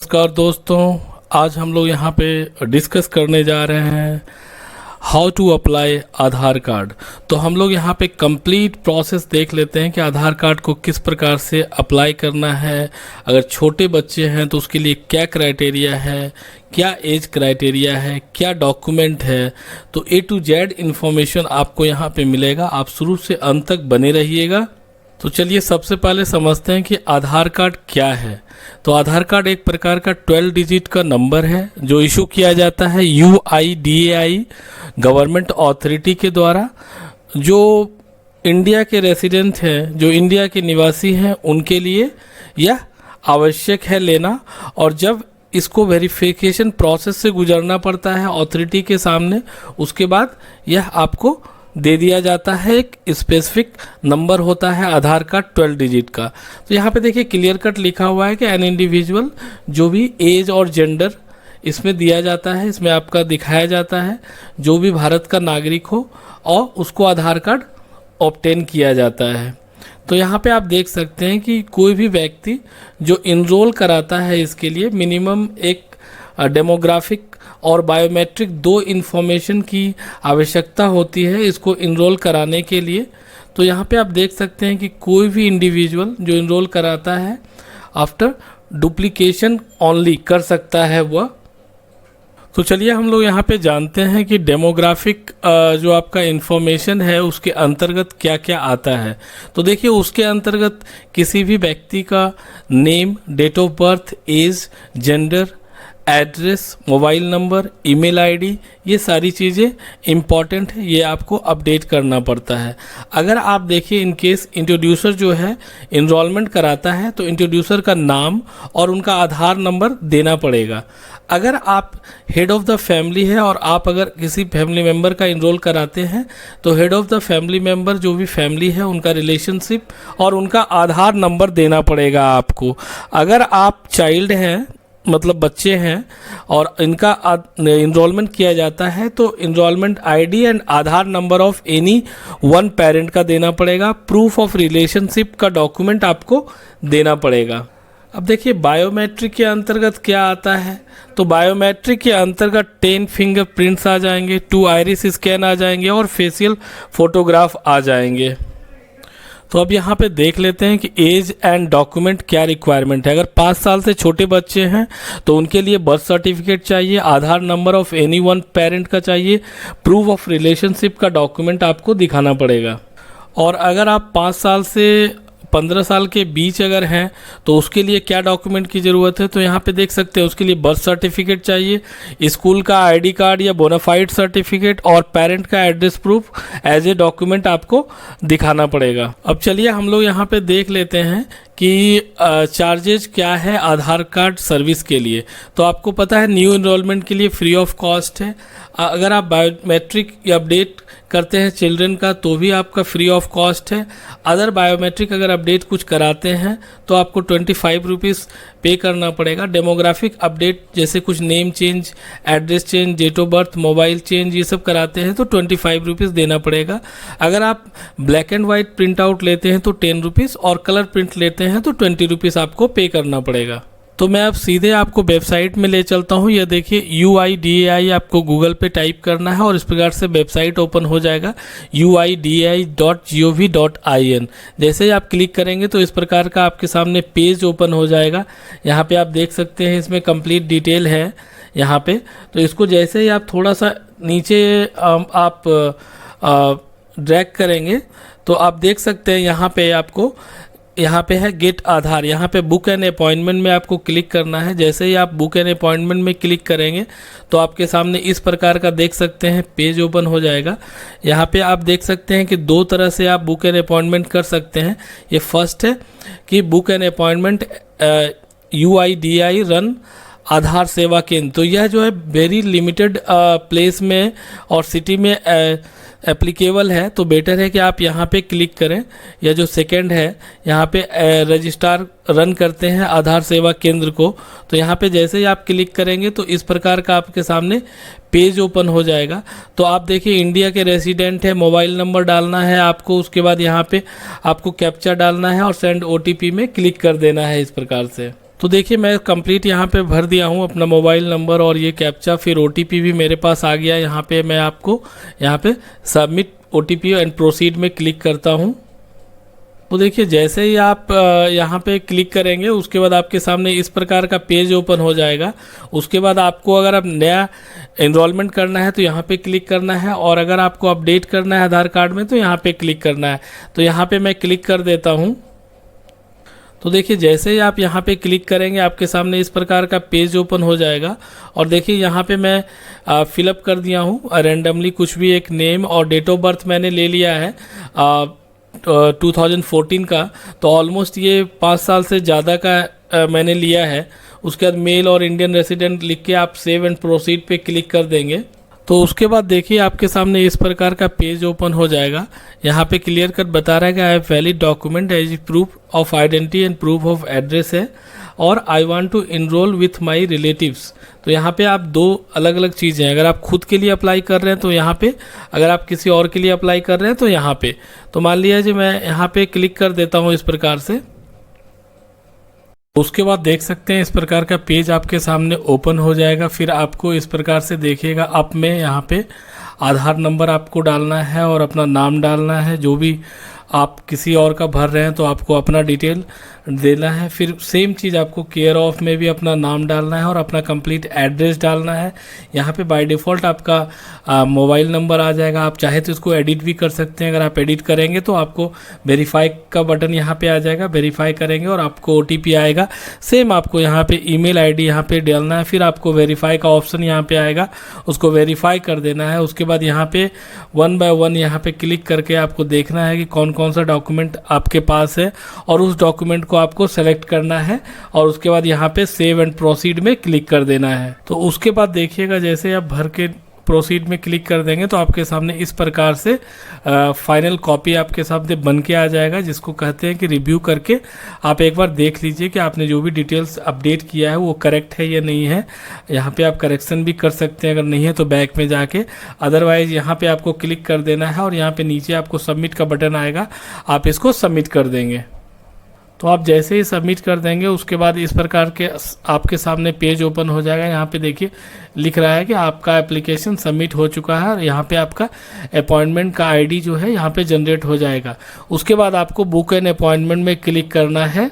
नमस्कार दोस्तों, आज हम लोग यहाँ पे डिस्कस करने जा रहे हैं how to apply Aadhaar card. तो हम लोग यहाँ पे कंप्लीट प्रोसेस देख लेते हैं कि आधार कार्ड को किस प्रकार से अप्लाई करना है। अगर छोटे बच्चे हैं तो उसके लिए क्या क्राइटेरिया है, क्या एज क्राइटेरिया है, क्या डॉक्यूमेंट है। तो A to Z इन्फॉर्मेशन आपको यहाँ पे मिलेगा। आप शुरू से अंत तक बने रहिएगा। तो चलिए सबसे पहले समझते हैं कि आधार कार्ड क्या है। तो आधार कार्ड एक प्रकार का 12 डिजिट का नंबर है जो इशू किया जाता है UIDAI गवर्नमेंट अथॉरिटी के द्वारा। जो इंडिया के रेसिडेंट हैं, जो इंडिया के निवासी हैं, उनके लिए यह आवश्यक है लेना। और जब इसको वेरिफिकेशन प्रोसेस से गुजरना पड़ता है अथॉरिटी के सामने, उसके बाद यह आपको दे दिया जाता है। एक स्पेसिफिक नंबर होता है आधार कार्ड 12 डिजिट का। तो यहाँ पे देखिए क्लियर कट लिखा हुआ है कि एन इंडिविजुअल, जो भी एज और जेंडर इसमें दिया जाता है, इसमें आपका दिखाया जाता है जो भी भारत का नागरिक हो और उसको आधार कार्ड ऑब्टेन किया जाता है। तो यहाँ पे आप देख सकते हैं कि कोई भी व्यक्ति जो इनरोल कराता है इसके लिए मिनिमम एक डेमोग्राफिक और बायोमेट्रिक 2 इन्फॉर्मेशन की आवश्यकता होती है इसको इनरोल कराने के लिए। तो यहाँ पे आप देख सकते हैं कि कोई भी इंडिविजुअल जो इनरोल कराता है आफ्टर डुप्लीकेशन ओनली कर सकता है वह। तो चलिए हम लोग यहाँ पे जानते हैं कि डेमोग्राफिक जो आपका इन्फॉर्मेशन है उसके अंतर्गत क्या क्या आता है। तो देखिए उसके अंतर्गत किसी भी व्यक्ति का name, date of birth, age, gender, address, mobile number, email ID, ये सारी चीज़ें इम्पॉर्टेंट है, ये आपको अपडेट करना पड़ता है। अगर आप देखिए इन केस इंट्रोड्यूसर जो है इनरोलमेंट कराता है तो इंट्रोड्यूसर का नाम और उनका आधार नंबर देना पड़ेगा। अगर आप हेड ऑफ़ द फैमिली है और आप अगर किसी फैमिली मेम्बर का इनरोल कराते हैं तो head of the family member जो भी फैमिली है उनका रिलेशनशिप और उनका आधार नंबर देना पड़ेगा आपको। अगर आप चाइल्ड हैं, मतलब बच्चे हैं और इनका इनरोलमेंट किया जाता है तो enrolment ID and Aadhaar number of any one parent का देना पड़ेगा। प्रूफ ऑफ रिलेशनशिप का डॉक्यूमेंट आपको देना पड़ेगा। अब देखिए बायोमेट्रिक के अंतर्गत क्या आता है। तो बायोमेट्रिक के अंतर्गत 10 फिंगरप्रिंट्स आ जाएंगे, 2 आइरिस स्कैन आ जाएंगे और फेशियल फोटोग्राफ आ जाएंगे। तो अब यहाँ पे देख लेते हैं कि एज एंड डॉक्यूमेंट क्या रिक्वायरमेंट है। अगर 5 साल से छोटे बच्चे हैं तो उनके लिए बर्थ सर्टिफिकेट चाहिए, Aadhaar number of any one parent का चाहिए, प्रूफ ऑफ रिलेशनशिप का डॉक्यूमेंट आपको दिखाना पड़ेगा। और अगर आप 5 साल से 15 साल के बीच अगर हैं तो उसके लिए क्या डॉक्यूमेंट की ज़रूरत है। तो यहाँ पे देख सकते हैं उसके लिए बर्थ सर्टिफिकेट चाहिए, स्कूल का आईडी कार्ड या बोनाफाइड सर्टिफिकेट और पेरेंट का address proof as a document आपको दिखाना पड़ेगा। अब चलिए हम लोग यहाँ पे देख लेते हैं कि चार्जेज क्या है आधार कार्ड सर्विस के लिए। तो आपको पता है न्यू इनरोलमेंट के लिए फ्री ऑफ कॉस्ट है। अगर आप बायोमेट्रिक अपडेट करते हैं चिल्ड्रन का तो भी आपका फ्री ऑफ कॉस्ट है। अदर बायोमेट्रिक अगर अपडेट कुछ कराते हैं तो आपको 25 रुपीज़ पे करना पड़ेगा। डेमोग्राफिक अपडेट जैसे कुछ name change, address change, date of birth, mobile change, ये सब कराते हैं तो 25 रुपीज़ देना पड़ेगा। अगर आप black and white print out लेते हैं तो 10 रुपीज़ और कलर प्रिंट लेते हैं तो 20 रुपीज़ आपको पे करना पड़ेगा। तो मैं अब सीधे आपको वेबसाइट में ले चलता हूँ। यह देखिए UIDAI आपको गूगल पे टाइप करना है और इस प्रकार से वेबसाइट ओपन हो जाएगा uidai.gov.in। जैसे ही आप क्लिक करेंगे तो इस प्रकार का आपके सामने पेज ओपन हो जाएगा। यहाँ पे आप देख सकते हैं इसमें कंप्लीट डिटेल है यहाँ पे। तो इसको जैसे ही आप थोड़ा सा नीचे आप ड्रैग करेंगे तो आप देख सकते हैं यहाँ पे है गेट आधार। यहाँ पे बुक एन अपॉइंटमेंट में आपको क्लिक करना है। जैसे ही आप बुक एन अपॉइंटमेंट में क्लिक करेंगे तो आपके सामने इस प्रकार का देख सकते हैं पेज ओपन हो जाएगा। यहाँ पे आप देख सकते हैं कि 2 तरह से आप बुक एन अपॉइंटमेंट कर सकते हैं। ये फर्स्ट है कि book an appointment UIDAI run Aadhaar Seva Kendra. तो यह जो है वेरी लिमिटेड प्लेस में और सिटी में एप्लीकेबल है, तो बेटर है कि आप यहाँ पे क्लिक करें। या जो सेकंड है यहाँ पे रजिस्ट्रार रन करते हैं आधार सेवा केंद्र को। तो यहाँ पे जैसे ही आप क्लिक करेंगे तो इस प्रकार का आपके सामने पेज ओपन हो जाएगा। तो आप देखिए इंडिया के रेसिडेंट है, मोबाइल नंबर डालना है आपको, उसके बाद यहाँ पे आपको कैप्चा डालना है और सेंड OTP में क्लिक कर देना है इस प्रकार से। तो देखिए मैं कंप्लीट यहाँ पे भर दिया हूँ अपना मोबाइल नंबर और ये कैप्चा, फिर ओटीपी भी मेरे पास आ गया। यहाँ पे मैं आपको यहाँ पे सबमिट ओटीपी एंड प्रोसीड में क्लिक करता हूँ। तो देखिए जैसे ही आप यहाँ पे क्लिक करेंगे उसके बाद आपके सामने इस प्रकार का पेज ओपन हो जाएगा। उसके बाद आपको अगर आप नया एनरोलमेंट करना है तो यहाँ पे क्लिक करना है, और अगर आपको अपडेट करना है आधार कार्ड में तो यहाँ पे क्लिक करना है। तो यहाँ पे मैं क्लिक कर देता हूँ। तो देखिए जैसे ही आप यहाँ पे क्लिक करेंगे आपके सामने इस प्रकार का पेज ओपन हो जाएगा। और देखिए यहाँ पे मैं फिलअप कर दिया हूँ रैंडमली कुछ भी एक नेम, और डेट ऑफ बर्थ मैंने ले लिया है 2014 का। तो ऑलमोस्ट ये 5 साल से ज़्यादा का मैंने लिया है। उसके बाद मेल और इंडियन रेसिडेंट लिख के आप सेव एंड प्रोसीड पे क्लिक कर देंगे। तो उसके बाद देखिए आपके सामने इस प्रकार का पेज ओपन हो जाएगा। यहाँ पे क्लियर कट बता रहा है कि I have valid document as proof of identity and proof of address है, और I want to enrol with my relatives. तो यहाँ पे आप दो अलग अलग चीज़ें हैं। अगर आप खुद के लिए अप्लाई कर रहे हैं तो यहाँ पे, अगर आप किसी और के लिए अप्लाई कर रहे हैं तो यहाँ पे। तो मान लिया जी मैं यहाँ पे क्लिक कर देता हूँ इस प्रकार से। उसके बाद देख सकते हैं इस प्रकार का पेज आपके सामने ओपन हो जाएगा। फिर आपको इस प्रकार से देखिएगा, अब में यहाँ पे आधार नंबर आपको डालना है और अपना नाम डालना है। जो भी आप किसी और का भर रहे हैं तो आपको अपना डिटेल देना है। फिर सेम चीज़ आपको केयर ऑफ में भी अपना नाम डालना है और अपना कंप्लीट एड्रेस डालना है। यहाँ पे बाय डिफ़ॉल्ट आपका मोबाइल नंबर आ जाएगा। आप चाहे तो इसको एडिट भी कर सकते हैं। अगर आप एडिट करेंगे तो आपको वेरीफाई का बटन यहाँ पे आ जाएगा, वेरीफाई करेंगे और आपको ओटीपी आएगा। सेम आपको यहाँ पे ईमेल आईडी यहाँ पे डालना है। फिर आपको वेरीफाई का ऑप्शन यहाँ पे आएगा, उसको वेरीफाई कर देना है। उसके बाद यहाँ पे 1 बाय 1 यहाँ पे क्लिक करके आपको देखना है कि कौन कौन सा डॉक्यूमेंट आपके पास है, और उस डॉक्यूमेंट को आपको सेलेक्ट करना है और उसके बाद यहाँ पे सेव एंड प्रोसीड में क्लिक कर देना है। तो उसके बाद देखिएगा जैसे आप भर के प्रोसीड में क्लिक कर देंगे तो आपके सामने इस प्रकार से फाइनल कॉपी आपके सामने बन के आ जाएगा, जिसको कहते हैं कि रिव्यू करके आप एक बार देख लीजिए कि आपने जो भी डिटेल्स अपडेट किया है वो करेक्ट है या नहीं है। यहाँ पे आप करेक्शन भी कर सकते हैं, अगर नहीं है तो बैक में जाके। अदरवाइज यहाँ पे आपको क्लिक कर देना है और यहाँ पे नीचे आपको सबमिट का बटन आएगा, आप इसको सबमिट कर देंगे। तो आप जैसे ही सबमिट कर देंगे उसके बाद इस प्रकार के आपके सामने पेज ओपन हो जाएगा। यहाँ पे देखिए लिख रहा है कि आपका एप्लीकेशन सबमिट हो चुका है, और यहाँ पे आपका अपॉइंटमेंट का आईडी जो है यहाँ पे जनरेट हो जाएगा। उसके बाद आपको बुक एन अपॉइंटमेंट में क्लिक करना है।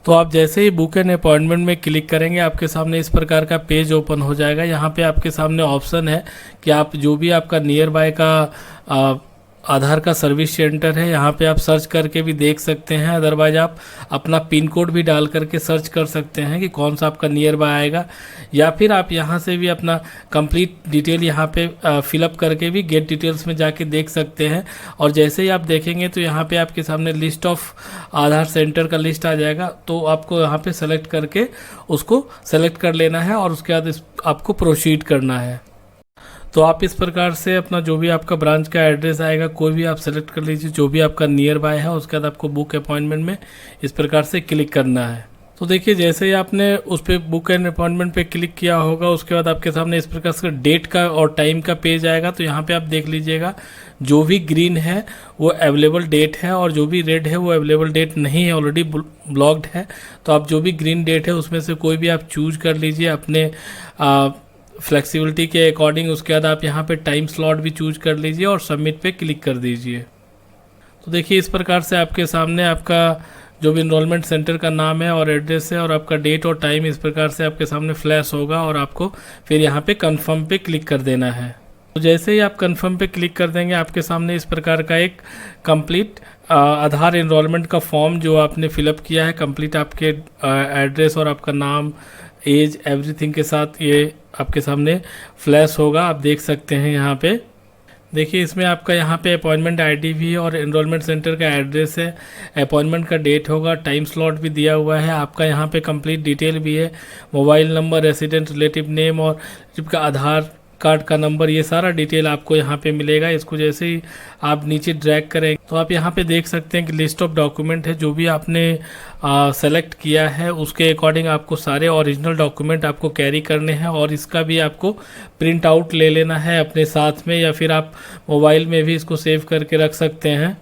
तो आप जैसे ही बुक एन अपॉइंटमेंट में क्लिक करेंगे आपके सामने इस प्रकार का पेज ओपन हो जाएगा। यहाँ पे आपके सामने ऑप्शन है कि आप जो भी आपका नियर बाय का आधार का सर्विस सेंटर है यहाँ पे आप सर्च करके भी देख सकते हैं। अदरवाइज आप अपना पिन कोड भी डाल करके सर्च कर सकते हैं कि कौन सा आपका नियर बाय आएगा, या फिर आप यहाँ से भी अपना कंप्लीट डिटेल यहाँ पे फिलअप करके भी गेट डिटेल्स में जाके देख सकते हैं। और जैसे ही आप देखेंगे तो यहाँ पे आपके सामने लिस्ट ऑफ आधार सेंटर का लिस्ट आ जाएगा। तो आपको यहाँ पे सेलेक्ट करके उसको सेलेक्ट कर लेना है और उसके बाद आपको प्रोसीड करना है। तो आप इस प्रकार से अपना जो भी आपका ब्रांच का एड्रेस आएगा कोई भी आप सेलेक्ट कर लीजिए, जो भी आपका नियर बाय है। उसके बाद आपको बुक अपॉइंटमेंट में इस प्रकार से क्लिक करना है। तो देखिए जैसे ही आपने उस पर बुक एंड अपॉइंटमेंट पे क्लिक किया होगा उसके बाद आपके सामने इस प्रकार से डेट का और टाइम का पेज आएगा। तो यहाँ पे आप देख लीजिएगा, जो भी ग्रीन है वो अवेलेबल डेट है और जो भी रेड है वो अवेलेबल डेट नहीं है, ऑलरेडी ब्लॉक्ड है। तो आप जो भी ग्रीन डेट है उसमें से कोई भी आप चूज कर लीजिए अपने फ्लेक्सिबिलिटी के अकॉर्डिंग। उसके बाद आप यहाँ पे टाइम स्लॉट भी चूज कर लीजिए और सबमिट पे क्लिक कर दीजिए। तो देखिए इस प्रकार से आपके सामने आपका जो भी इनरोलमेंट सेंटर का नाम है और एड्रेस है और आपका डेट और टाइम इस प्रकार से आपके सामने फ्लैश होगा, और आपको फिर यहाँ पे कंफर्म पे क्लिक कर देना है। तो जैसे ही आप कंफर्म पे क्लिक कर देंगे आपके सामने इस प्रकार का एक कंप्लीट आधार इनरोलमेंट का फॉर्म जो आपने फिलअप किया है, कंप्लीट आपके एड्रेस और आपका नाम, एज, एवरीथिंग के साथ ये आपके सामने फ्लैश होगा। आप देख सकते हैं यहाँ पे देखिए इसमें आपका यहाँ पे अपॉइंटमेंट आईडी भी है और एनरोलमेंट सेंटर का एड्रेस है, अपॉइंटमेंट का डेट होगा, टाइम स्लॉट भी दिया हुआ है, आपका यहाँ पे कंप्लीट डिटेल भी है, mobile number, resident relative name और आपका आधार कार्ड का नंबर, ये सारा डिटेल आपको यहाँ पे मिलेगा। इसको जैसे ही आप नीचे ड्रैग करेंगे तो आप यहाँ पे देख सकते हैं कि लिस्ट ऑफ डॉक्यूमेंट है, जो भी आपने सेलेक्ट किया है उसके अकॉर्डिंग आपको सारे ओरिजिनल डॉक्यूमेंट आपको कैरी करने हैं और इसका भी आपको प्रिंट आउट ले लेना है अपने साथ में, या फिर आप मोबाइल में भी इसको सेव करके रख सकते हैं।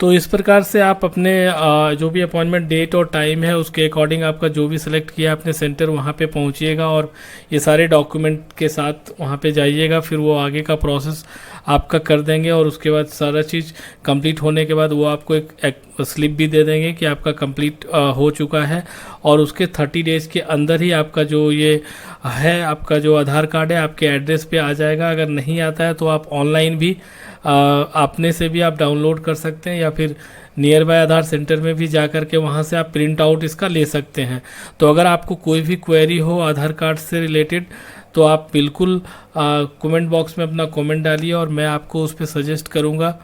तो इस प्रकार से आप अपने जो भी अपॉइंटमेंट डेट और टाइम है उसके अकॉर्डिंग आपका जो भी सिलेक्ट किया आपने सेंटर वहाँ पे पहुँचिएगा और ये सारे डॉक्यूमेंट के साथ वहाँ पे जाइएगा। फिर वो आगे का प्रोसेस आपका कर देंगे और उसके बाद सारा चीज़ कंप्लीट होने के बाद वो आपको एक स्लिप भी दे देंगे कि आपका कंप्लीट हो चुका है। और उसके 30 डेज़ के अंदर ही आपका जो ये है आपका जो आधार कार्ड है आपके एड्रेस पे आ जाएगा। अगर नहीं आता है तो आप ऑनलाइन भी अपने से भी आप डाउनलोड कर सकते हैं या फिर नियर बाय आधार सेंटर में भी जा कर के वहाँ से आप प्रिंट आउट इसका ले सकते हैं। तो अगर आपको कोई भी क्वेरी हो आधार कार्ड से रिलेटेड तो आप बिल्कुल कमेंट बॉक्स में अपना कमेंट डालिए और मैं आपको उस पर सजेस्ट करूँगा।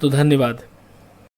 तो धन्यवाद।